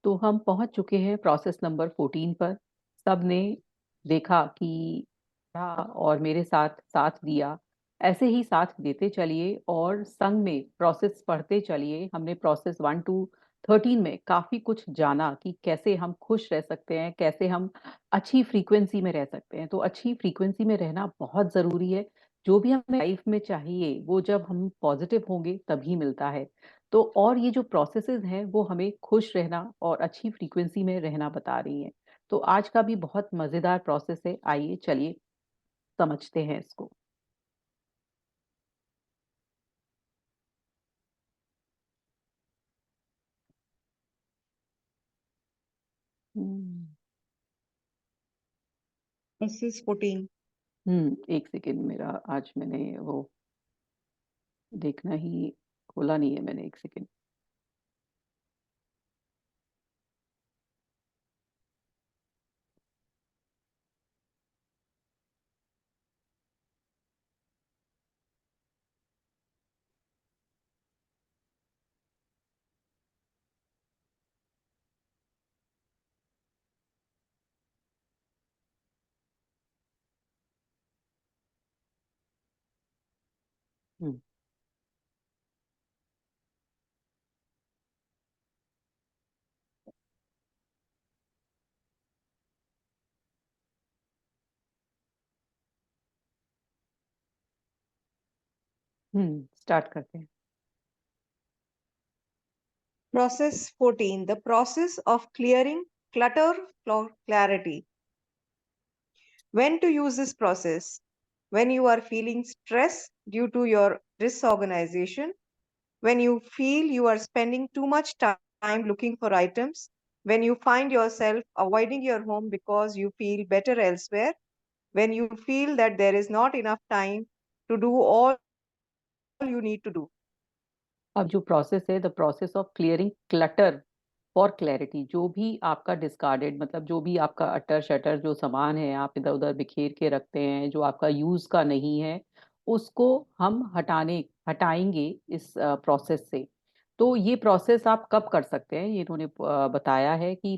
तो हम पहुंच चुके हैं प्रोसेस नंबर 14 पर। सबने देखा कि पढ़ा और मेरे साथ साथ दिया। ऐसे ही साथ देते चलिए और संग में प्रोसेस पढ़ते चलिए। हमने प्रोसेस 1 टू 13 में काफी कुछ जाना कि कैसे हम खुश रह सकते हैं, कैसे हम अच्छी फ्रीक्वेंसी में रह सकते हैं। तो अच्छी फ्रीक्वेंसी में रहना बहुत जरूरी है। जो भी हमें लाइफ में चाहिए वो जब हम पॉजिटिव होंगे तभी मिलता है। तो और ये जो प्रोसेसेस हैं वो हमें खुश रहना और अच्छी फ्रीक्वेंसी में रहना बता रही हैं। तो आज का भी बहुत मजेदार प्रोसेस है, आइए चलिए समझते हैं इसको। हम्म। Mrs. 14. एक सेकेंड, मेरा आज मैंने वो देखना ही खोला नहीं है मैंने, एक सेकेंड। हम्म। स्टार्ट करते हैं। Process 14. The process of clearing clutter for clarity. When to use this process? When you are feeling stress due to your disorganization, when you feel you are spending too much time looking for items, when you find yourself avoiding your home because you feel better elsewhere, when you feel that there is not enough time to do all you need to do. अब जो process है, the process of clearing clutter for clarity. जो भी आपका discarded, मतलब जो भी आपका अटर शटर जो सामान है आप इधर उधर बिखेर के रखते हैं, जो आपका यूज का नहीं है, उसको हम हटाएंगे इस प्रोसेस से। तो ये प्रोसेस आप कब कर सकते हैं, ये इन्होंने बताया है कि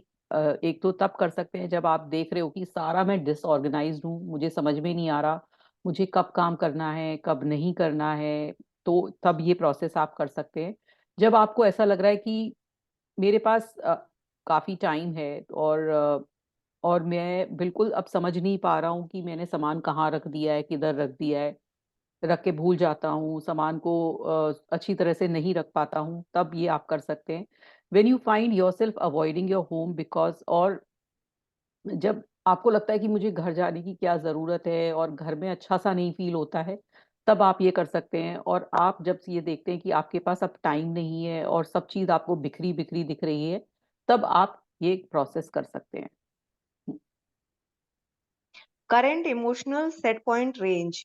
एक तो तब कर सकते हैं जब आप देख रहे हो कि सारा मैं डिसऑर्गेनाइज्ड हूँ, मुझे समझ में नहीं आ रहा मुझे कब काम करना है कब नहीं करना है। तो तब ये प्रोसेस आप कर सकते हैं। जब आपको ऐसा लग रहा है कि मेरे पास काफी टाइम है और मैं बिल्कुल अब समझ नहीं पा रहा हूँ कि मैंने सामान कहाँ रख दिया है, किधर रख दिया है, रख के भूल जाता हूँ सामान को, अच्छी तरह से नहीं रख पाता हूँ, तब ये आप कर सकते हैं। When you find your self avoiding your home because, और जब आपको लगता है कि मुझे घर जाने की क्या जरूरत है और घर में अच्छा सा नहीं फील होता है, तब आप ये कर सकते हैं। और आप जब ये देखते हैं कि आपके पास अब टाइम नहीं है और सब चीज आपको बिखरी बिखरी दिख रही है, तब आप ये प्रोसेस कर सकते हैं। Current emotional set point range.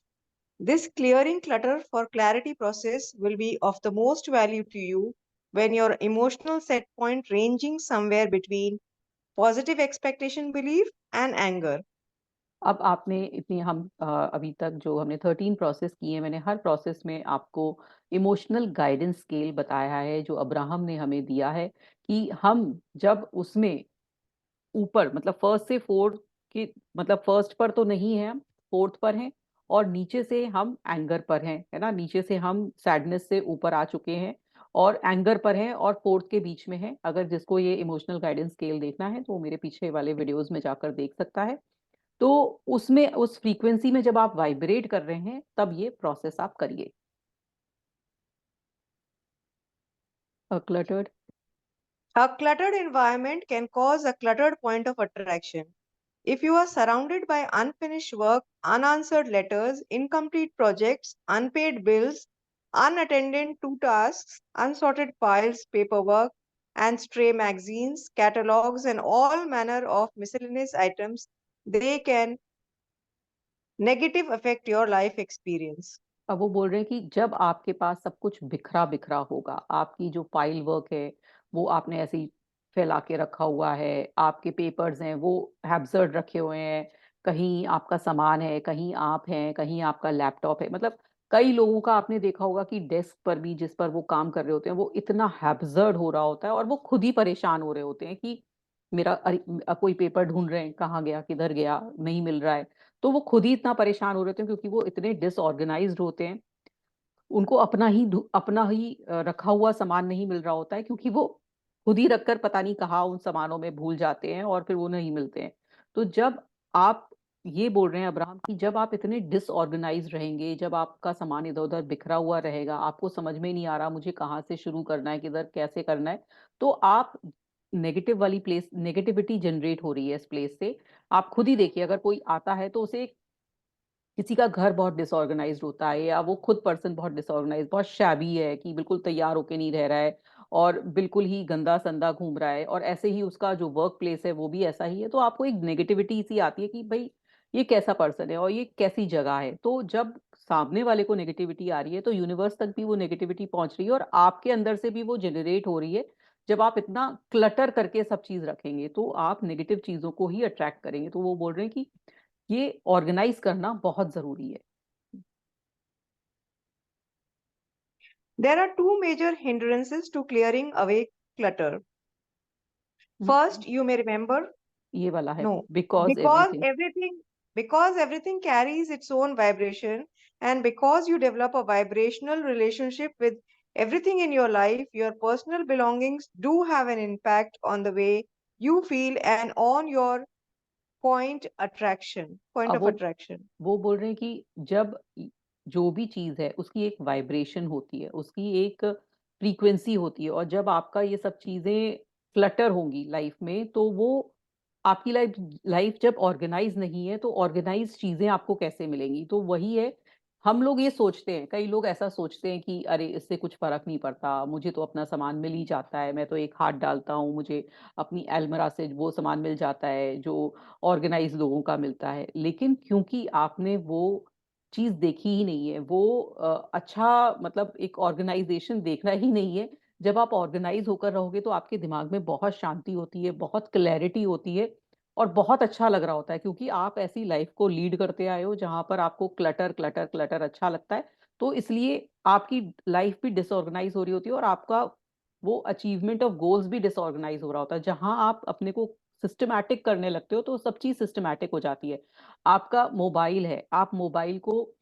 This clearing clutter for clarity process will be of the most value to you when your emotional set point ranging somewhere between positive expectation belief and anger. अब आपने इतनी हम अभी तक जो हमने 13 process किए हैं, मैंने हर प्रोसेस में आपको इमोशनल गाइडेंस स्केल बताया है जो अब्राहम ने हमें दिया है कि हम जब उसमें ऊपर, मतलब फर्स्ट से फोर्थ की, मतलब फर्स्ट पर तो नहीं है, हम फोर्थ पर हैं। और नीचे से हम एंगर पर हैं, है ना, नीचे से हम सैडनेस से ऊपर आ चुके हैं और एंगर पर हैं और फोर्थ के बीच में है। अगर जिसको ये इमोशनल गाइडेंस स्केल देखना है तो वो मेरे पीछे वाले वीडियोस में जाकर देख सकता है। तो उसमें उस फ्रीक्वेंसी में जब आप वाइब्रेट कर रहे हैं तब ये प्रोसेस आप करिए। Cluttered. A cluttered environment can cause a cluttered point of attraction. If you are surrounded by unfinished work, unanswered letters, incomplete projects, unpaid bills, unattended to tasks, unsorted files, paperwork, and stray magazines, catalogs, and all manner of miscellaneous items, they can negative affect your life experience. अब वो बोल रहे हैं कि जब आपके पास सब कुछ बिखरा बिखरा होगा, आपकी जो फाइल वर्क है वो आपने ऐसे ही फैला के रखा हुआ है, आपके पेपर्स हैं वो हैब्सर्ड रखे हुए हैं, कहीं आपका सामान है, कहीं आप हैं, कहीं आपका लैपटॉप है, मतलब कई लोगों का आपने देखा होगा कि डेस्क पर भी जिस पर वो काम कर रहे होते हैं वो इतना हैब्जर्ड हो रहा होता है और वो खुद ही परेशान हो रहे होते हैं कि मेरा कोई पेपर ढूंढ रहे हैं, कहाँ गया, किधर गया, नहीं मिल रहा है। तो वो खुद ही इतना परेशान हो रहे होते हैं क्योंकि वो इतने डिसऑर्गेनाइज्ड होते हैं। उनको अपना ही रखा हुआ सामान नहीं मिल रहा होता है क्योंकि वो खुद ही रखकर पता नहीं कहाँ उन सामानों में भूल जाते हैं और फिर वो नहीं मिलते हैं। तो जब आप ये बोल रहे हैं अब्राहम कि जब आप इतने डिसऑर्गेनाइज रहेंगे, जब आपका सामान इधर उधर बिखरा हुआ रहेगा, आपको समझ में नहीं आ रहा मुझे कहाँ से शुरू करना है, किधर कैसे करना है, तो आप नेगेटिविटी जनरेट हो रही है इस प्लेस से। आप खुद ही देखिए, अगर कोई आता है तो उसे किसी का घर बहुत डिसऑर्गेनाइज्ड होता है या वो खुद पर्सन बहुत डिसऑर्गेनाइज्ड, बहुत शैबी है कि बिल्कुल तैयार होके नहीं रह रहा है और बिल्कुल ही गंदा संदा घूम रहा है, और ऐसे ही उसका जो वर्क प्लेस है वो भी ऐसा ही है, तो आपको एक नेगेटिविटी सी आती है कि भाई ये कैसा पर्सन है और ये कैसी जगह है। तो जब सामने वाले को नेगेटिविटी आ रही है तो यूनिवर्स तक भी वो नेगेटिविटी पहुंच रही है और आपके अंदर से भी वो जनरेट हो रही है। जब आप इतना क्लटर करके सब चीज रखेंगे तो आप नेगेटिव चीजों को ही अट्रैक्ट करेंगे। तो वो बोल रहे हैं कि ये ऑर्गेनाइज करना बहुत जरूरी है। There are two major hindrances to clearing away clutter. Hmm, First, you may remember, ये वाला है, no, because because everything. everything because everything carries its own vibration, and because you develop a vibrational relationship with everything in your life, your personal belongings do have an impact on the way you feel and on your point अब of attraction. वो बोल रहे हैं कि जब जो भी चीज है उसकी एक वाइब्रेशन होती है, उसकी एक फ्रीक्वेंसी होती है, और जब आपका ये सब चीजें फ्लटर होंगी लाइफ में तो वो आपकी लाइफ लाइफ जब ऑर्गेनाइज नहीं है तो ऑर्गेनाइज चीजें आपको कैसे मिलेंगी। तो वही है, हम लोग ये सोचते हैं, कई लोग ऐसा सोचते हैं कि अरे इससे कुछ फर्क नहीं पड़ता, मुझे तो अपना सामान मिल ही जाता है, मैं तो एक हाथ डालता हूँ, मुझे अपनी अलमीरा से वो सामान मिल जाता है जो ऑर्गेनाइज लोगों का मिलता है। लेकिन क्योंकि आपने वो चीज देखी ही नहीं है, वो अच्छा मतलब एक ऑर्गेनाइजेशन देखना ही नहीं है। जब आप ऑर्गेनाइज होकर रहोगे तो आपके दिमाग में बहुत शांति होती है, बहुत क्लैरिटी होती है और बहुत अच्छा लग रहा होता है, क्योंकि आप ऐसी लाइफ को लीड करते आए हो जहां पर आपको क्लटर क्लटर क्लटर अच्छा लगता है। तो इसलिए आपकी लाइफ भी डिसऑर्गेनाइज हो रही होती है और आपका वो अचीवमेंट ऑफ गोल्स भी डिसऑर्गेनाइज हो रहा होता है। जहां आप अपने को सिस्टमैटिक करने लगते हो तो सब चीज सिस्टमैटिक हो जाती है। आपका मोबाइल है, आप मोबाइल को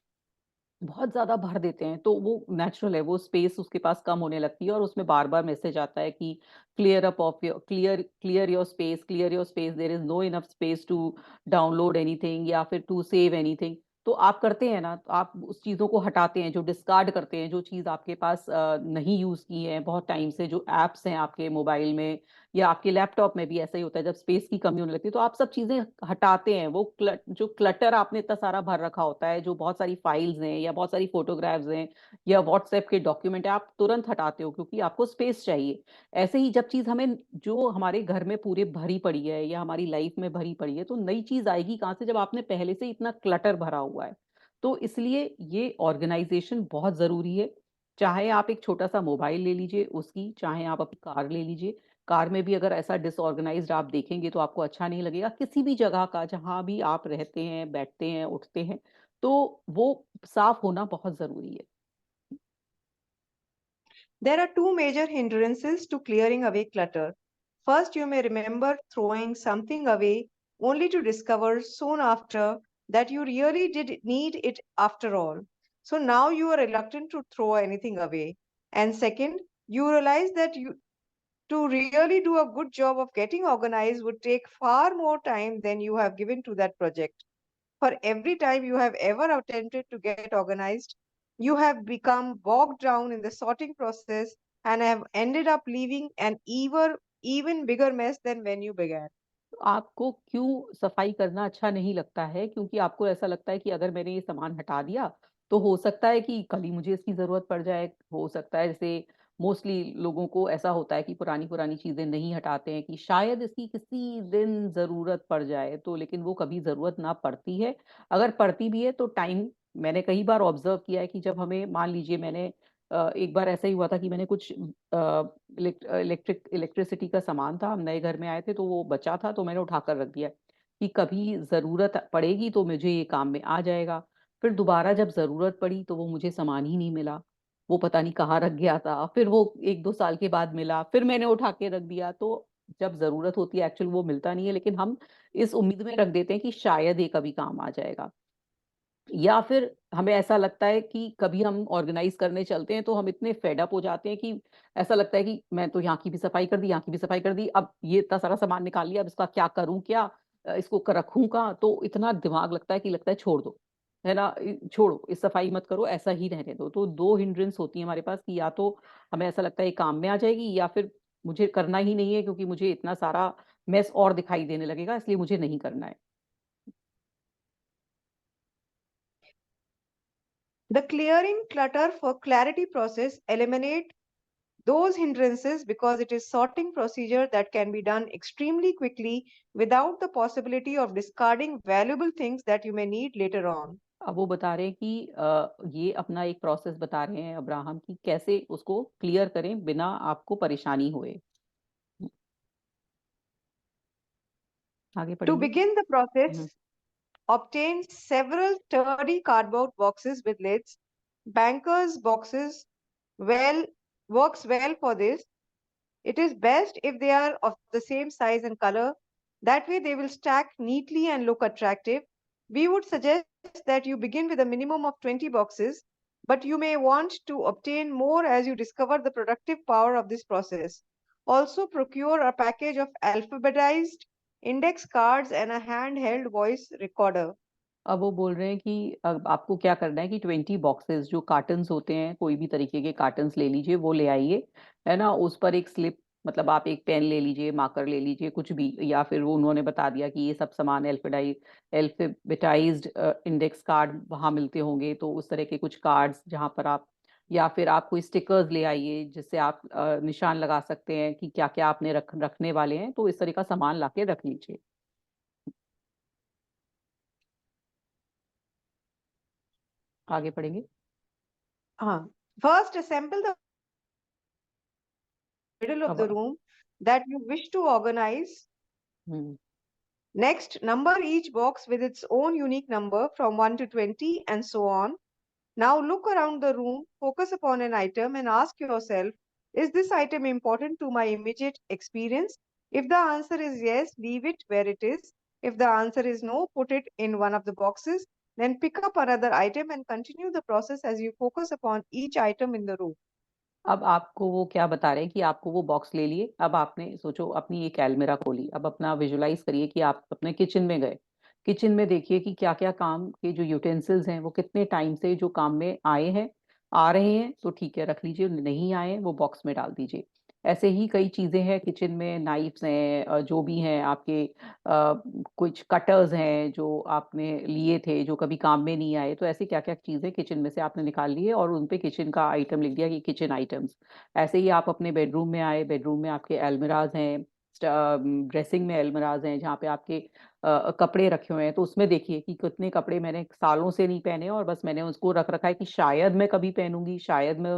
बहुत ज्यादा भर देते हैं तो वो नेचुरल है, वो स्पेस उसके पास कम होने लगती है और उसमें बार बार मैसेज आता है कि clear up of your clear your space, clear your space, there is no enough space to download anything या फिर टू सेव एनीथिंग। तो आप करते हैं ना, तो आप उस चीजों को हटाते हैं, जो डिस्कार्ड करते हैं, जो चीज आपके पास नहीं यूज की है बहुत टाइम से, जो एप्स हैं आपके मोबाइल में या आपके लैपटॉप में भी ऐसा ही होता है, जब स्पेस की कमी होने लगती है तो आप सब चीजें हटाते हैं। वो जो क्लटर आपने इतना सारा भर रखा होता है, जो बहुत सारी फाइल्स हैं या बहुत सारी फोटोग्राफ्स हैं या व्हाट्सएप के डॉक्यूमेंट है, आप तुरंत हटाते हो क्योंकि आपको स्पेस चाहिए। ऐसे ही जब चीज हमें जो हमारे घर में पूरे भरी पड़ी है या हमारी लाइफ में भरी पड़ी है तो नई चीज आएगी कहाँ से जब आपने पहले से इतना क्लटर भरा हुआ है। तो इसलिए ये ऑर्गेनाइजेशन बहुत जरूरी है। चाहे आप एक छोटा सा मोबाइल ले लीजिए उसकी, चाहे आप अपनी कार ले लीजिए, कार में भी अगर ऐसा डिसऑर्गेनाइज्ड आप देखेंगे तो आपको अच्छा नहीं लगेगा। किसी भी जगह का जहां भी आप रहते हैं, बैठते हैं, उठते हैं, तो वो साफ होना बहुत जरूरी है। There are two major hindrances to clearing away clutter. First, you may remember throwing something away only to discover soon after that you really did need it after all. So now you are reluctant to throw anything away. And second, you realize that to really do a good job of getting organized would take far more time than you have given to that project. For every time you have ever attempted to get organized, you have become bogged down in the sorting process and have ended up leaving an even bigger mess than when you began. तो आपको क्यों सफाई करना अच्छा नहीं लगता है? क्योंकि आपको ऐसा लगता है कि अगर मैंने ये सामान हटा दिया तो हो सकता है कि कल ही मुझे इसकी जरूरत पड़ जाए। हो सकता है, जैसे मोस्टली लोगों को ऐसा होता है कि पुरानी पुरानी चीजें नहीं हटाते हैं कि शायद इसकी किसी दिन जरूरत पड़ जाए, तो लेकिन वो कभी जरूरत ना पड़ती है। अगर पड़ती भी है तो टाइम, मैंने कई बार ऑब्जर्व किया है कि जब हमें, मान लीजिए मैंने एक बार ऐसा ही हुआ था कि मैंने कुछ इलेक्ट्रिसिटी का सामान था, हम नए घर में आए थे तो वो बचा था तो मैंने उठाकर रख दिया कि कभी जरूरत पड़ेगी तो मुझे ये काम में आ जाएगा। फिर दोबारा जब जरूरत पड़ी तो वो मुझे सामान ही नहीं मिला, वो पता नहीं कहाँ रख गया था। फिर वो 1-2 साल के बाद मिला, फिर मैंने उठा के रख दिया। तो जब जरूरत होती है एक्चुअल वो मिलता नहीं है, लेकिन हम इस उम्मीद में रख देते हैं कि शायद ये कभी काम आ जाएगा। या फिर हमें ऐसा लगता है कि कभी हम ऑर्गेनाइज करने चलते हैं तो हम इतने फेड अप हो जाते हैं कि ऐसा लगता है कि मैं तो यहाँ की भी सफाई कर दी, यहाँ की भी सफाई कर दी, अब ये इतना सारा सामान निकाल लिया, अब इसका क्या करूं, क्या इसको रखूं कहाँ। तो इतना दिमाग लगता है कि लगता है छोड़ दो, है ना, छोड़ो, इस सफाई मत करो, ऐसा ही रहने दो। तो दो हिंड्रेंस होती है हमारे पास कि या तो हमें ऐसा लगता है ये काम में आ जाएगी, या फिर मुझे करना ही नहीं है क्योंकि मुझे इतना सारा मेस और दिखाई देने लगेगा, इसलिए मुझे नहीं करना है। The clearing clutter for clarity process eliminate those hindrances because it is sorting procedure that can be done extremely quickly without the possibility of discarding valuable things that you may need later on. अब वो बता रहे हैं कि ये अपना एक process बता रहे हैं अब्राहम की, कैसे उसको क्लियर करें बिना आपको परेशानी होए। आगे To पढ़ेंगे। begin the hmm. process, obtain several sturdy cardboard boxes with lids. Banker's boxes well works well for this. It is best if they are of the same size and color. That way, they will stack neatly and look attractive. We would suggest that you begin with a minimum of 20 boxes, but you may want to obtain more as you discover the productive power of this process. Also, procure a package of alphabetized index cards and a handheld voice recorder. अब वो बोल रहे हैं कि अब आपको क्या करना है कि 20 बॉक्सेस जो कार्टन्स होते हैं, कोई भी तरीके के कार्टन्स ले लीजिए, वो ले आइए, है ना। उस पर एक स्लिप, मतलब आप एक पेन ले लीजिए, मार्कर ले लीजिए, कुछ भी, या फिर वो उन्होंने बता दिया कि ये सब सामान एल्फेबेटाइज्ड इंडेक्स कार्ड वहाँ मिलते होंगे, तो उस तरह के कुछ कार्ड्स जहाँ पर आप, या फिर आप कोई स्टिकर्स ले आइए जिससे आप निशान लगा सकते हैं कि क्या क्या आपने रखने वाले हैं। तो इस तरह का सामान ला के रख लीजिए। आगे पढ़ेंगे। First, assemble the middle of the अब room that you wish to organize. Hmm. Next, number each box with its own unique number from 1 to 20 and so on. Now look around the room, focus upon an item and ask yourself, is this item important to my immediate experience? If the answer is yes, leave it where it is. If the answer is no, put it in one of the boxes. Then pick up another item and continue the process as you focus upon each item in the room. अब आपको वो क्या बता रहे हैं कि आपको वो बॉक्स ले लिए, अब आपने सोचो अपनी एक अलमीरा खोली, अब अपना विजुलाइज करिए कि आप अपने किचन में गए, किचन में देखिए कि क्या क्या काम के जो यूटेंसिल्स हैं वो कितने टाइम से जो काम में आए हैं, आ रहे हैं, तो ठीक है रख लीजिए, नहीं आए वो बॉक्स में डाल दीजिए। ऐसे ही कई चीजें हैं किचन में, नाइफ्स हैं, जो भी हैं आपके, कुछ कटर्स हैं जो आपने लिए थे जो कभी काम में नहीं आए, तो ऐसी क्या क्या चीजें किचन में से आपने निकाल ली है और उन पे किचन का आइटम लिख दिया कि किचन आइटम्स। ऐसे ही आप अपने बेडरूम में आए, बेडरूम में आपके अलमिराज हैं, ड्रेसिंग में अलमिराज हैं जहाँ पे आपके कपड़े रखे हुए हैं, तो उसमें देखिए कि कितने कपड़े मैंने सालों से नहीं पहने और बस मैंने उसको रख रखा है कि शायद मैं कभी पहनूंगी, शायद मैं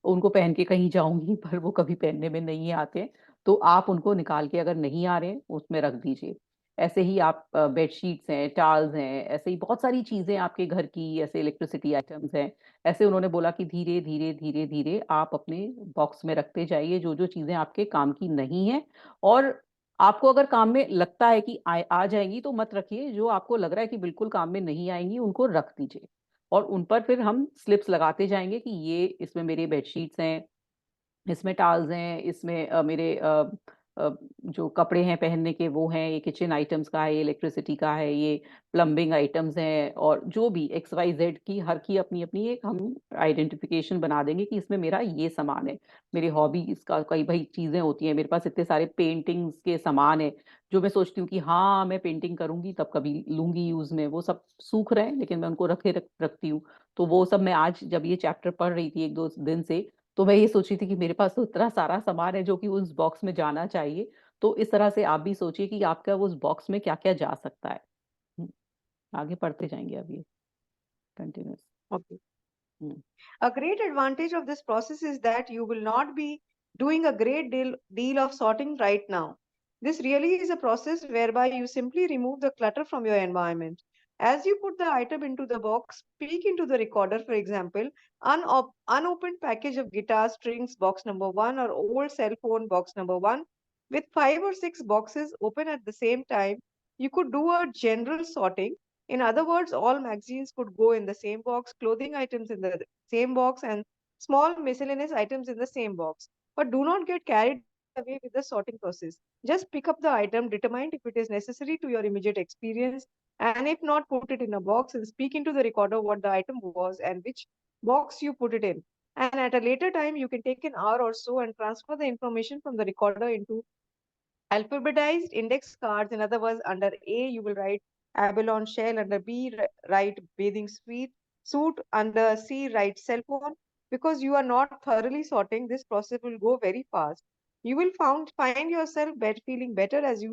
उनको पहन के कहीं जाऊंगी, पर वो कभी पहनने में नहीं आते। तो आप उनको निकाल के, अगर नहीं आ रहे उसमें रख दीजिए। ऐसे ही आप बेडशीट्स हैं, टाल्स हैं, ऐसे ही बहुत सारी चीजें आपके घर की, ऐसे इलेक्ट्रिसिटी आइटम्स हैं। ऐसे उन्होंने बोला कि धीरे धीरे धीरे धीरे आप अपने बॉक्स में रखते जाइए जो जो चीजें आपके काम की नहीं है। और आपको अगर काम में लगता है कि आ जाएंगी तो मत रखिए, जो आपको लग रहा है कि बिल्कुल काम में नहीं आएंगी उनको रख दीजिए। और उन पर फिर हम स्लिप्स लगाते जाएंगे कि ये इसमें मेरे बेडशीट्स हैं, इसमें टाल्स हैं, इसमें मेरे जो कपड़े हैं पहनने के वो हैं, ये किचन आइटम्स का है, ये इलेक्ट्रिसिटी का है, ये प्लम्बिंग आइटम्स हैं, और जो भी XYZ की हर की अपनी अपनी एक हम आइडेंटिफिकेशन बना देंगे कि इसमें मेरा ये सामान है। मेरी हॉबीज का कई भाई चीजें होती हैं, मेरे पास इतने सारे पेंटिंग्स के सामान है जो मैं सोचती हूँ कि हाँ मैं पेंटिंग करूंगी तब कभी लूंगी यूज में, वो सब सूख रहे हैं लेकिन मैं उनको रखती हूँ। तो वो सब मैं आज जब ये चैप्टर पढ़ रही थी 1-2 दिन से, तो मैं ये सोच रही थी कि मेरे पास तो इतना सारा सामान है जो कि उस बॉक्स में जाना चाहिए। तो इस तरह से आप भी सोचिए कि आपका उस बॉक्स में क्या क्या जा सकता है। आगे पढ़ते जाएंगे अब ये continuous. Okay. A great advantage of this process is that you will not be doing a great deal of sorting right now. This really is a process whereby you simply remove the clutter from your environment. As you put the item into the box, speak into the recorder. For example, unopened package of guitar strings, box number one, or old cell phone, box number one. With 5 or 6 boxes open at the same time, you could do a general sorting. In other words, all magazines could go in the same box, clothing items in the same box, and small miscellaneous items in the same box. But do not get carried away with the sorting process. Just pick up the item, determine if it is necessary to your immediate experience, and if not, put it in a box and speak into the recorder what the item was and which box you put it in. And at a later time, you can take an hour or so and transfer the information from the recorder into alphabetized index cards. In other words, under A, you will write abalone shell, under B, write bathing suit, under C, write cell phone. Because you are not thoroughly sorting, this process will go very fast. You will find yourself feeling better as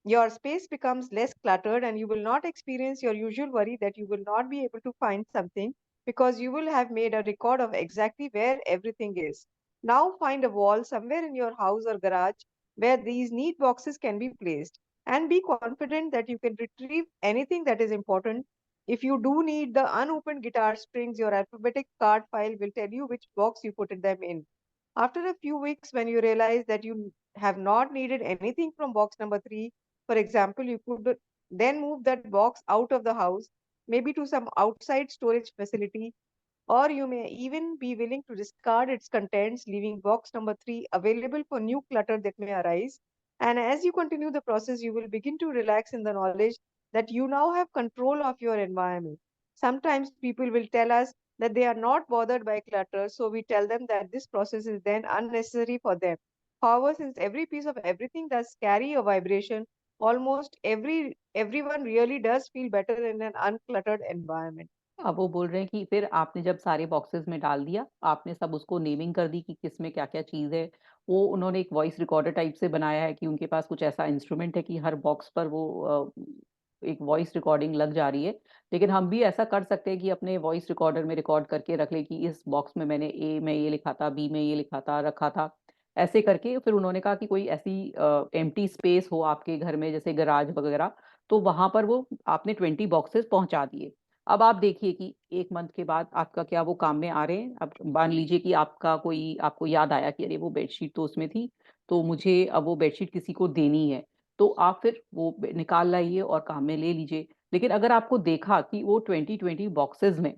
your space becomes less cluttered, and you will not experience your usual worry that you will not be able to find something, because you will have made a record of exactly where everything is. Now find a wall somewhere in your house or garage where these neat boxes can be placed, and be confident that you can retrieve anything that is important. If you do need the unopened guitar strings, your alphabetic card file will tell you which box you put them in. After a few weeks, when you realize that you have not needed anything from box number 3, for example, you could then move that box out of the house, maybe to some outside storage facility, or you may even be willing to discard its contents, leaving box number 3 available for new clutter that may arise. And as you continue the process, you will begin to relax in the knowledge that you now have control of your environment. Sometimes people will tell us that they are not bothered by clutter, so we tell them that this process is then unnecessary for them. However, since every piece of everything does carry a vibration, almost everyone really does feel better in an uncluttered environment. अब वो बोल रहे हैं कि फिर आपने जब सारे बॉक्सेस में डाल दिया, आपने सब उसको नेमिंग कर दी कि किसमें क्या-क्या चीज़ है। वो उन्होंने एक वॉइस रिकॉर्डर टाइप से बनाया है कि उनके पास कुछ ऐसा इंस्ट्रूमेंट है कि हर बॉक्स पर वो एक वॉइस रिकॉर्डिंग लग जा रही है। लेकिन हम भी ऐसा कर सकते हैं कि अपने वॉइस रिकॉर्डर में रिकॉर्ड करके रख लें कि इस बॉक्स में मैंने ए में ये लिखा था, बी में ये लिखा था, रखा था। ऐसे करके फिर उन्होंने कहा कि कोई ऐसी एम्प्टी स्पेस हो आपके घर में जैसे गैराज वगैरह, तो वहाँ पर वो आपने 20 बॉक्सेस पहुँचा दिए। अब आप देखिए कि 1 मंथ के बाद आपका क्या वो काम में आ रहे हैं? अब मान लीजिए कि आपको याद आया कि अरे वो बेडशीट तो उसमें थी, तो मुझे अब वो बेडशीट किसी को देनी है। तो आप फिर वो निकाल लाइए और काम में ले लीजिए। लेकिन अगर आपको देखा कि वो 20-20 बॉक्सेस में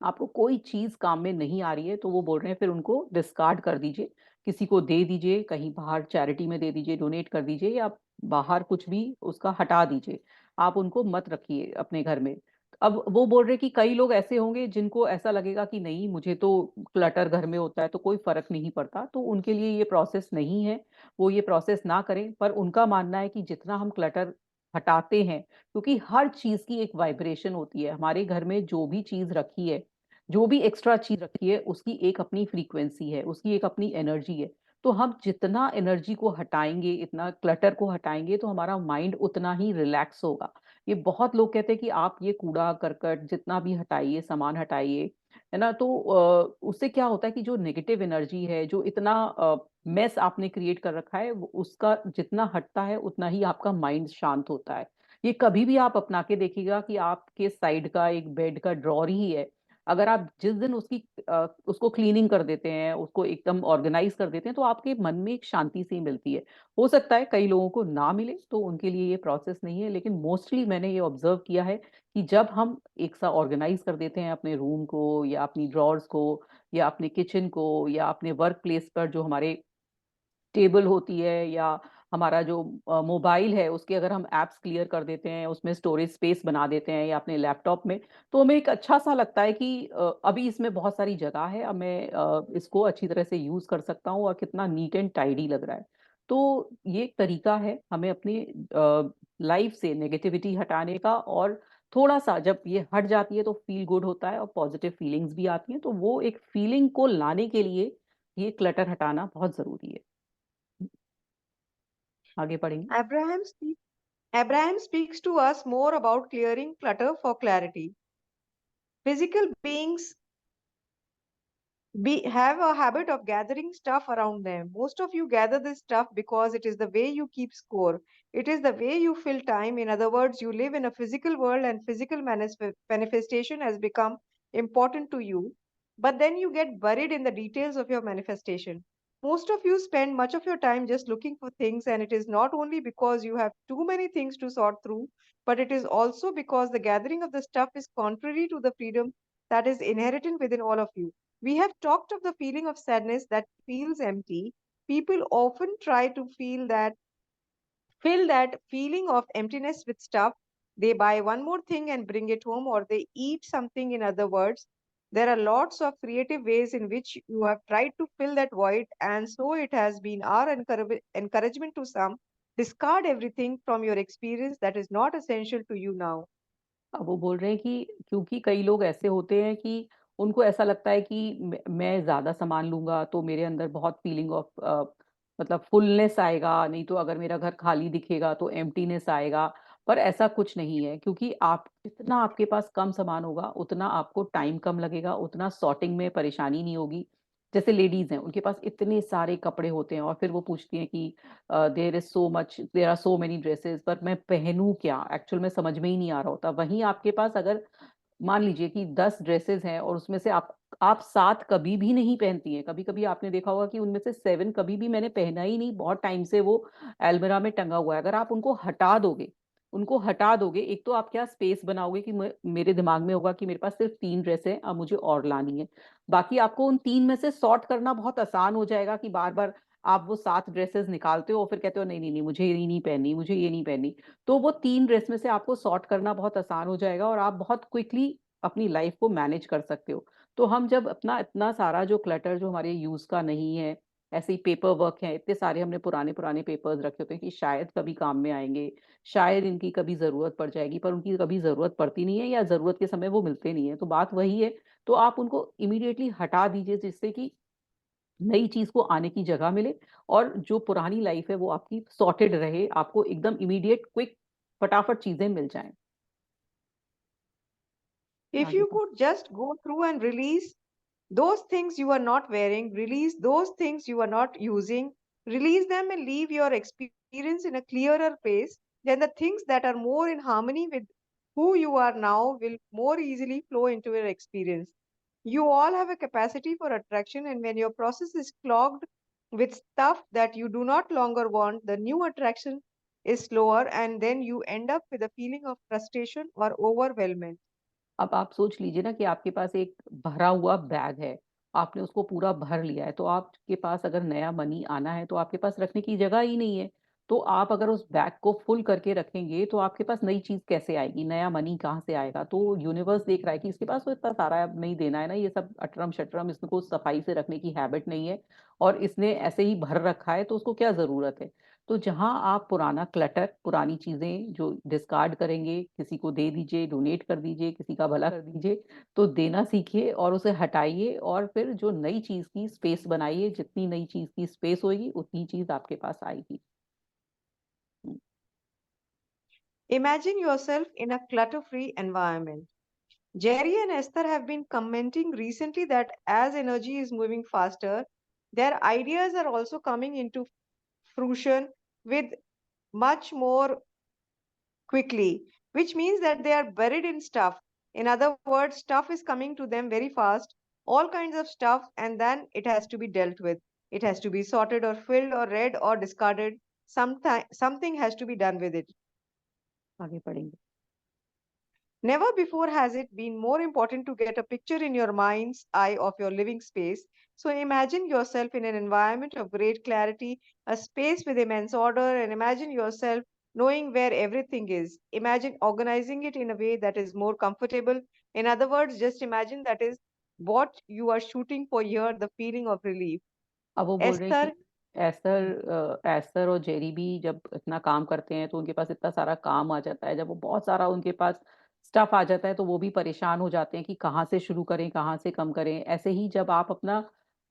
आपको कोई चीज़ काम में नहीं आ रही है, तो वो बोल रहे हैं फिर उनको डिस्कार्ड कर दीजिए, किसी को दे दीजिए, कहीं बाहर चैरिटी में दे दीजिए, डोनेट कर दीजिए या बाहर कुछ भी उसका हटा दीजिए। आप उनको मत रखिए अपने घर में। अब वो बोल रहे हैं कि कई लोग ऐसे होंगे जिनको ऐसा लगेगा कि नहीं मुझे तो क्लटर घर में होता है तो कोई फ़र्क नहीं पड़ता, तो उनके लिए ये प्रोसेस नहीं है, वो ये प्रोसेस ना करें। पर उनका मानना है कि जितना हम क्लटर हटाते हैं, क्योंकि हर चीज़ की एक वाइब्रेशन होती है, हमारे घर में जो भी चीज़ रखी है, जो भी एक्स्ट्रा चीज़ रखी है, उसकी एक अपनी फ्रीक्वेंसी है, उसकी एक अपनी एनर्जी है। तो हम जितना एनर्जी को हटाएँगे, इतना क्लटर को हटाएँगे, तो हमारा माइंड उतना ही रिलैक्स होगा। ये बहुत लोग कहते हैं कि आप ये कूड़ा-करकट जितना भी हटाइए, सामान हटाइए, है ना? तो उससे क्या होता है कि जो नेगेटिव एनर्जी है, जो इतना मेस आपने क्रिएट कर रखा है, वो उसका जितना हटता है, उतना ही आपका माइंड शांत होता है। ये कभी भी आप अपना के देखिएगा कि आपके साइड का एक बेड का ड्रॉवर ही है, अगर आप जिस दिन उसको क्लीनिंग कर देते हैं, उसको एकदम ऑर्गेनाइज़ कर देते हैं, तो आपके मन में एक शांति-सी मिलती है। हो सकता है कई लोगों को ना मिले, तो उनके लिए ये प्रोसेस नहीं है, लेकिन मोस्टली मैंने ये ऑब्ज़र्व किया है कि जब हम एक सा ऑर्गेनाइज़ कर देते हैं अपने रूम को या अपनी ड्रॉवर्स को या अपने किचन को या अपने वर्क प्लेस पर जो हमारे टेबल होती है या हमारा जो मोबाइल है उसके अगर हम ऐप्स क्लियर कर देते हैं, उसमें स्टोरेज स्पेस बना देते हैं या अपने लैपटॉप में, तो हमें एक अच्छा-सा लगता है कि अभी इसमें बहुत सारी जगह है, अब मैं इसको अच्छी तरह से यूज़ कर सकता हूँ और कितना नीट एंड टाइडी लग रहा है। तो ये एक तरीका है हमें अपनी लाइफ से नेगेटिविटी हटाने का और थोड़ा-सा जब ये हट जाती है तो फ़ील गुड होता है और पॉज़िटिव फीलिंग्स भी आती हैं, तो वो एक फीलिंग को लाने के लिए ये क्लटर हटाना बहुत ज़रूरी है। आगे बढ़ेंगे। Abraham speaks to us more about clearing clutter for clarity. Physical beings have a habit of gathering stuff around them. Most of you gather this stuff because it is the way you keep score. It is the way you fill time. In other words, you live in a physical world and physical manifestation has become important to you. But then you get buried in the details of your manifestation. Most of you spend much of your time just looking for things, and it is not only because you have too many things to sort through, but it is also because the gathering of the stuff is contrary to the freedom that is inherent within all of you. We have talked of the feeling of sadness that feels empty. People often try to fill that feeling of emptiness with stuff. They buy one more thing and bring it home, or they eat something. In other words, there are lots of creative ways in which you have tried to fill that void, and so it has been our encouragement to some. Discard everything from your experience that is not essential to you now. अब वो बोल रहे हैं कि क्योंकि कई लोग ऐसे होते हैं कि उनको ऐसा लगता है कि मैं ज्यादा सामान लूंगा तो मेरे अंदर बहुत फीलिंग ऑफ मतलब फुलनेस आएगा, नहीं तो अगर मेरा घर खाली दिखेगा तो एम्प्टीनेस आएगा। पर ऐसा कुछ नहीं है, क्योंकि आप जितना आपके पास कम सामान होगा उतना आपको टाइम कम लगेगा, उतना सॉर्टिंग में परेशानी नहीं होगी। जैसे लेडीज हैं, उनके पास इतने सारे कपड़े होते हैं और फिर वो पूछती हैं कि there are so many dresses, पर मैं पहनूं क्या, एक्चुअल में समझ में ही नहीं आ रहा होता। वहीं आपके पास अगर मान लीजिए कि 10 ड्रेसेस हैं और उसमें से आप 7 कभी भी नहीं पहनती हैं, कभी कभी आपने देखा होगा कि उनमें से 7 कभी भी मैंने पहना ही नहीं, बहुत टाइम से वो अलमीरा में टंगा हुआ है। अगर आप उनको हटा दोगे, एक तो आप क्या स्पेस बनाओगे कि मेरे दिमाग में होगा कि मेरे पास सिर्फ 3 ड्रेसें हैं, अब मुझे और लानी है। बाकी आपको उन 3 में से सॉर्ट करना बहुत आसान हो जाएगा कि बार बार आप वो 7 ड्रेसेस निकालते हो और फिर कहते हो नहीं नहीं नहीं, मुझे ये नहीं पहननी, मुझे ये नहीं पहननी। तो वो 3 ड्रेस में से आपको सॉर्ट करना बहुत आसान हो जाएगा और आप बहुत क्विकली अपनी लाइफ को मैनेज कर सकते हो। तो हम जब अपना इतना सारा जो क्लटर जो हमारे यूज का नहीं है, ऐसे ही पेपर वर्क है, इतने सारे हमने पुराने पुराने पेपर्स रखे होते हैं कि शायद कभी काम में आएंगे, शायद इनकी कभी जरूरत पड़ जाएगी, पर उनकी कभी जरूरत पड़ती नहीं है या जरूरत के समय वो मिलते नहीं है। तो बात वही है। तो आप उनको इमीडिएटली हटा दीजिए जिससे कि नई चीज को आने की जगह मिले और जो पुरानी लाइफ है वो आपकी सॉर्टेड रहे, आपको एकदम इमीडिएट क्विक फटाफट चीजें मिल जाएं। If आगे you का। could just go through and release those things you are not wearing, release those things you are not using, release them and leave your experience in a clearer pace, then the things that are more in harmony with who you are now will more easily flow into your experience. You all have a capacity for attraction, and when your process is clogged with stuff that you do not longer want, the new attraction is slower, and then you end up with a feeling of frustration or overwhelmment. अब आप सोच लीजिए ना कि आपके पास एक भरा हुआ बैग है, आपने उसको पूरा भर लिया है, तो आपके पास अगर नया मनी आना है तो आपके पास रखने की जगह ही नहीं है। तो आप अगर उस बैग को फुल करके रखेंगे तो आपके पास नई चीज कैसे आएगी, नया मनी कहाँ से आएगा। तो यूनिवर्स देख रहा है कि इसके पास तो इतना सारा अब नहीं देना है ना, ये सब अटरम शटरम, इसको सफाई से रखने की हैबिट नहीं है और इसने ऐसे ही भर रखा है, तो उसको क्या जरूरत है। तो जहां आप पुराना क्लटर, पुरानी चीजें जो डिस्कार्ड करेंगे, किसी को दे दीजिए, डोनेट कर दीजिए, किसी का भला कर दीजिए। तो देना सीखिए और उसे हटाइए और फिर जो नई चीज की स्पेस बनाइए, जितनी नई चीज की स्पेस होगी उतनी चीज आपके पास आएगी। Imagine yourself in a clutter free environment. Jerry and Esther have been commenting recently that as energy is moving faster, their ideas are also coming into fruition with much more quickly, which means that they are buried in stuff. In other words, stuff is coming to them very fast, all kinds of stuff, and then it has to be dealt with. It has to be sorted or filled or read or discarded. Something has to be done with it. आगे पढ़ेंगे। Never before has it been more important to get a picture in your mind's eye of your living space. So imagine yourself in an environment of great clarity, a space with immense order, and imagine yourself knowing where everything is. Imagine organizing it in a way that is more comfortable. In other words, just imagine that is what you are shooting for here, the feeling of relief. अब वो बोल रहे हैं कि Esther, Esther और Jerry भी जब इतना काम करते हैं तो उनके पास इतना सारा काम आ जाता है, जब वो बहुत सारा उनके पास स्टफ आ जाता है तो वो भी परेशान हो जाते हैं कि कहाँ से शुरू करें, कहाँ से कम करें। ऐसे ही जब आप अपना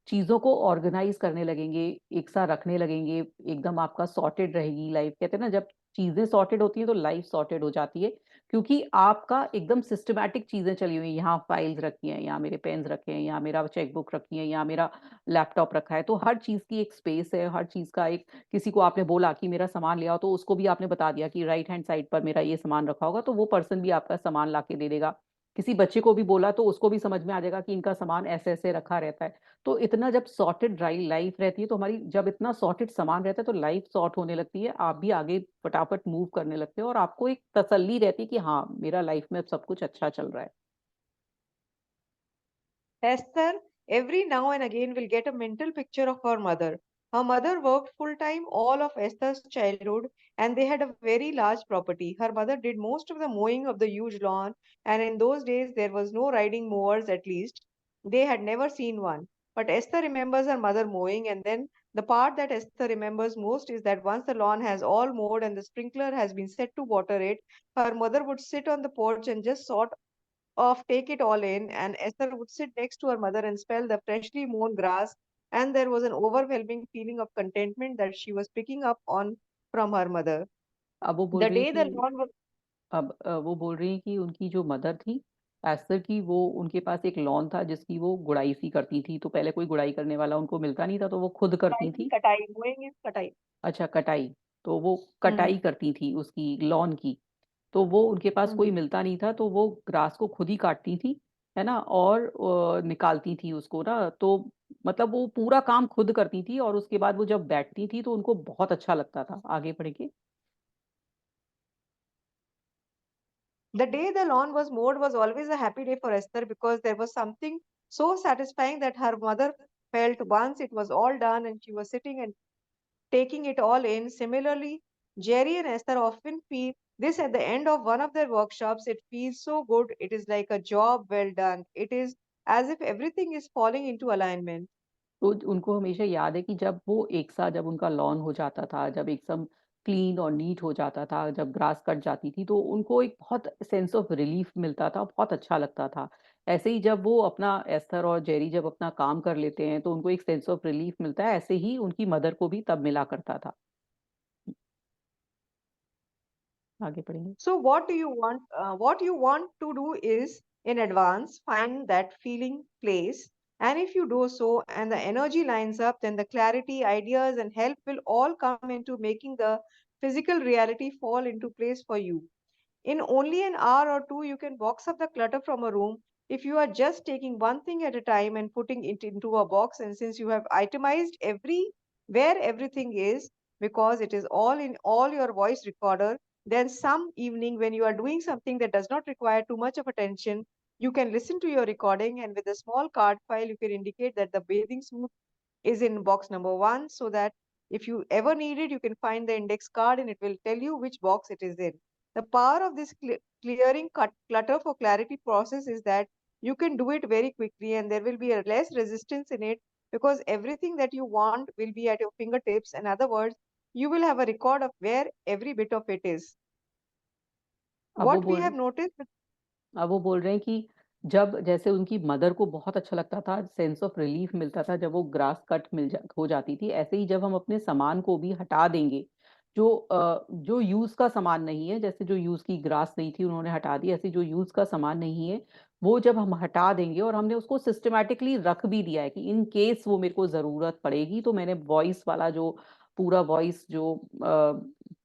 चीजों को ऑर्गेनाइज करने लगेंगे, एक साथ रखने लगेंगे, एकदम आपका सॉर्टेड रहेगी लाइफ। कहते हैं ना, जब चीजें सॉर्टेड होती हैं तो लाइफ सॉर्टेड हो जाती है, क्योंकि आपका एकदम सिस्टमैटिक चीजें चली हुई हैं, यहाँ फाइल्स रखी हैं, यहाँ मेरे पेन्स रखे हैं, यहाँ मेरा चेकबुक रखी है, यहाँ मेरा लैपटॉप रखा है, तो हर चीज की एक स्पेस है, हर चीज का एक, किसी को आपने बोला कि मेरा सामान ले आओ तो उसको भी आपने बता दिया कि राइट हैंड साइड पर मेरा ये सामान रखा होगा, तो वो पर्सन भी आपका सामान ला के दे देगा। किसी बच्चे को भी बोला तो उसको भी समझ में आ जाएगा कि इनका सामान ऐसे ऐसे रखा रहता है। तो इतना जब सॉर्टेड ड्राई लाइफ रहती है तो हमारी, जब इतना सॉर्टेड सामान रहता है तो लाइफ सॉर्ट होने लगती है, आप भी आगे फटाफट मूव करने लगते हो और आपको एक तसल्ली रहती है कि हाँ मेरा लाइफ में अब सब कुछ अच्छा चल रहा है। Esther every now and again will get a mental picture of her mother. Her mother worked full time all of Esther's childhood, and they had a very large property. Her mother did most of the mowing of the huge lawn, and in those days there was no riding mowers, at least. They had never seen one. But Esther remembers her mother mowing, and then the part that Esther remembers most is that once the lawn has all mowed and the sprinkler has been set to water it, her mother would sit on the porch and just sort of take it all in, and Esther would sit next to her mother and smell the freshly mown grass, and there was an overwhelming feeling of contentment that she was picking up on from her mother. अब वो बोल The रही है day the कि lawn was अब वो बोल रही है कि उनकी जो मदर थी एस्थर की, वो उनके पास एक लॉन था जिसकी वो गुड़ाई सी करती थी, तो पहले कोई गुड़ाई करने वाला उनको मिलता नहीं था तो वो खुद करती थी। katai, mowing is katai. अच्छा, कटाई। तो वो Hmm. कटाई करती थी उसकी लॉन की। तो वो उनके पास कोई Hmm. मिलता नहीं था तो वो ग्रास को खुद ही काटती थी, है ना, और निकालती थी उसको ना, तो मतलब वो पूरा काम खुद करती थी और उसके बाद वो जब बैठती थी तो उनको बहुत अच्छा लगता था। आगे बढ़ेंगे। The day the lawn was mowed was always a happy day for Esther because there was something so satisfying that her mother felt once it was all done and she was sitting and taking it all in. Similarly, Jerry and Esther often feel this at the end of one of their workshops. It feels so good. It is like a job well done. It is as if everything is falling into alignment. तो उनको हमेशा याद है कि जब वो एक साथ, जब उनका लॉन हो जाता था, जब एकदम क्लीन और नीट हो जाता था, जब ग्रास कट जाती थी तो उनको एक बहुत सेंस ऑफ रिलीफ मिलता था, बहुत अच्छा लगता था। ऐसे ही जब वो अपना, एस्थर और जेरी जब अपना काम कर लेते हैं तो उनको एक सेंस ऑफ रिलीफ मिलता है, ऐसे ही उनकी मदर को भी तब मिला करता था। आगे पढ़ेंगे। So, what do you want? What you want to do is in advance find that feeling place. And if you do so and the energy lines up, then the clarity, ideas, and help will all come into making the physical reality fall into place for you. In only an hour or two, you can box up the clutter from a room if you are just taking one thing at a time and putting it into a box. And since you have itemized where everything is, because it is all in all your voice recorder, then some evening when you are doing something that does not require too much of attention, you can listen to your recording and with a small card file, you can indicate that the bathing suit is in box number one so that if you ever need it, you can find the index card and it will tell you which box it is in. The power of this clearing clutter for clarity process is that you can do it very quickly and there will be a less resistance in it because everything that you want will be at your fingertips. In other words, you will have a record of where every bit of it is. अब वो What we बोल have noticed, अब वो बोल रहे हैं कि जब जैसे उनकी मदर को बहुत अच्छा लगता था, सेंस ऑफ रिलीफ मिलता था जब वो ग्रास कट हो जाती थी, ऐसे ही जब हम अपने सामान को भी हटा देंगे, जो यूज का सामान नहीं है, जैसे जो यूज की ग्रास नहीं थी उन्होंने हटा दी, ऐसे जो यूज का सामान नहीं है वो जब हम हटा देंगे और हमने उसको सिस्टमेटिकली रख भी दिया है कि इन केस वो मेरे को जरूरत पड़ेगी, तो मैंने वॉइस वाला जो पूरा वॉइस जो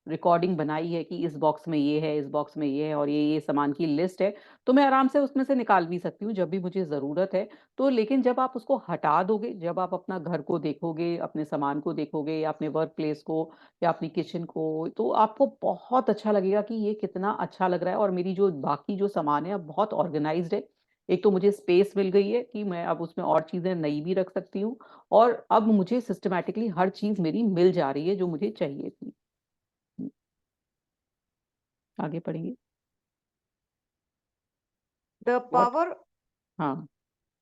रिकॉर्डिंग बनाई है कि इस बॉक्स में ये है, इस बॉक्स में ये है और ये सामान की लिस्ट है, तो मैं आराम से उसमें से निकाल भी सकती हूँ जब भी मुझे ज़रूरत है। तो लेकिन जब आप उसको हटा दोगे, जब आप अपना घर को देखोगे, अपने सामान को देखोगे या अपने वर्क प्लेस को या अपनी किचन को, तो आपको बहुत अच्छा लगेगा कि ये कितना अच्छा लग रहा है और मेरी जो बाकी जो सामान है अब बहुत ऑर्गेनाइज्ड है। एक तो मुझे स्पेस मिल गई है कि मैं अब उसमें और चीज़ें नई भी रख सकती हूँ और अब मुझे सिस्टमैटिकली हर चीज़ मेरी मिल जा रही है जो मुझे चाहिए थी। आगे पढ़ेंगे। the what. power हाँ।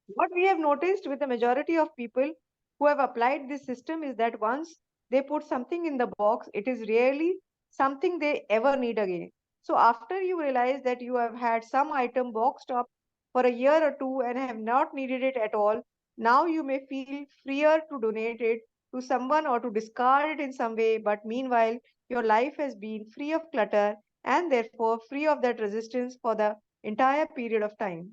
What we have noticed with the majority of people who have applied this system is that once they put something in the box, it is rarely something they ever need again. So, after you realize that you have had some item boxed up for a year or two and have not needed it at all, now you may feel freer to donate it to someone or to discard it in some way. But meanwhile, your life has been free of clutter and therefore free of that resistance for the entire period of time.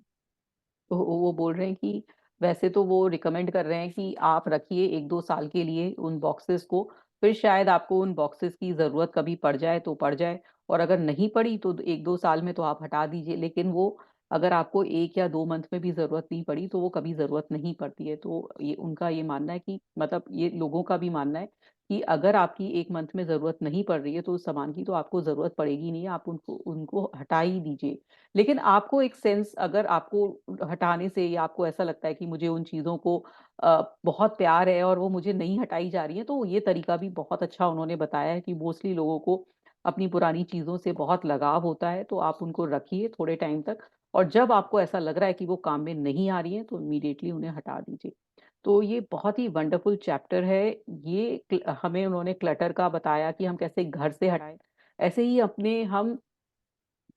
तो वो बोल रहे हैं कि वैसे तो वो recommend कर रहे हैं कि आप रखिए 1-2 साल के लिए उन बॉक्सेस को, फिर शायद आपको उन बॉक्सेस की ज़रूरत कभी पड़ जाए तो पड़ जाए, और अगर नहीं पड़ी तो 1-2 साल में तो आप हटा दीजिए। लेकिन वो अगर आपको 1 या 2 मंथ में भी ज़रूरत नहीं पड़ी तो वो कभी ज़रूरत नहीं पड़ती है। तो ये उनका ये मानना है कि मतलब ये लोगों का भी मानना है कि अगर आपकी 1 मंथ में ज़रूरत नहीं पड़ रही है तो उस सामान की तो आपको ज़रूरत पड़ेगी नहीं, आप उनको उनको हटा ही दीजिए। लेकिन आपको एक सेंस अगर आपको हटाने से या आपको ऐसा लगता है कि मुझे उन चीज़ों को बहुत प्यार है और वो मुझे नहीं हटाई जा रही हैं, तो ये तरीका भी बहुत अच्छा उन्होंने बताया है कि मोस्टली लोगों को अपनी पुरानी चीज़ों से बहुत लगाव होता है, तो आप उनको रखिए थोड़े टाइम तक, और जब आपको ऐसा लग रहा है कि वो काम में नहीं आ रही हैं, तो इमीडिएटली उन्हें हटा दीजिए। तो ये बहुत ही वंडरफुल चैप्टर है। ये हमें उन्होंने क्लटर का बताया कि हम कैसे घर से हटाएँ। ऐसे ही अपने हम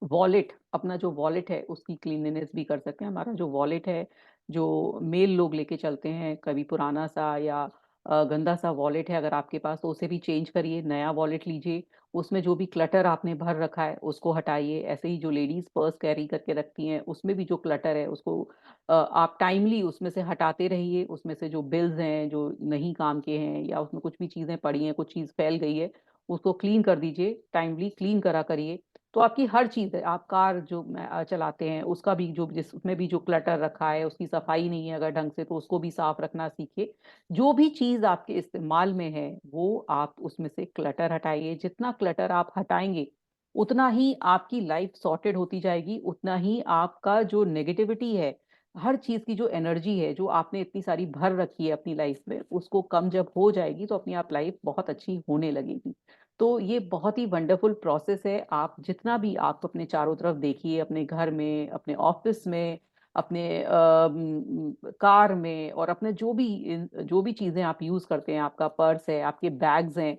वॉलेट, अपना जो वॉलेट है उसकी क्लीनलीनेस भी कर सकते हैं। हमारा जो वॉलेट है, जो मेल लोग लेके चलते हैं, कभी पुराना-सा या गंदा-सा वॉलेट है अगर आपके पास तो उसे भी चेंज करिए, नया वॉलेट लीजिए। उसमें जो भी क्लटर आपने भर रखा है उसको हटाइए। ऐसे ही जो लेडीज़ पर्स कैरी करके रखती हैं, उसमें भी जो क्लटर है उसको आप टाइमली उसमें से हटाते रहिए। उसमें से जो बिल्स हैं, जो नहीं काम के हैं या उसमें कुछ भी चीज़ें पड़ी हैं, कुछ चीज़ फैल गई है, उसको क्लीन कर दीजिए, टाइमली क्लीन करा करिए। तो आपकी हर चीज़ है, आप कार जो चलाते हैं उसका भी जो जिस उसमें भी जो क्लटर रखा है, उसकी सफाई नहीं है अगर ढंग से तो उसको भी साफ रखना सीखिए। जो भी चीज़ आपके इस्तेमाल में है, वो आप उसमें से क्लटर हटाइए। जितना क्लटर आप हटाएँगे, उतना ही आपकी लाइफ सॉर्टेड होती जाएगी, उतना ही आपका जो नेगेटिविटी है, हर चीज़ की जो एनर्जी है, जो आपने इतनी सारी भर रखी है अपनी लाइफ में, उसको कम जब हो जाएगी तो अपनी आप लाइफ बहुत अच्छी होने लगेगी। तो ये बहुत ही वंडरफुल प्रोसेस है। आप जितना भी आप अपने चारों तरफ देखिए, अपने घर में, अपने ऑफ़िस में, अपने कार में और अपने जो भी चीज़ें आप यूज़ करते हैं, आपका पर्स है, आपके बैग्स हैं,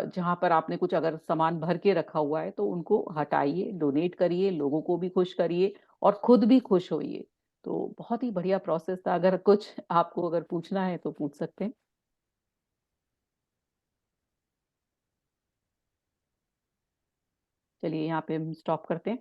जहाँ पर आपने कुछ अगर सामान भर के रखा हुआ है, तो उनको हटाइए, डोनेट करिए, लोगों को भी खुश करिए और खुद भी खुश होइए। तो बहुत ही बढ़िया प्रोसेस था। अगर कुछ आपको अगर पूछना है, तो पूछ सकते हैं। चलिए, यहाँ पे हम स्टॉप करते हैं।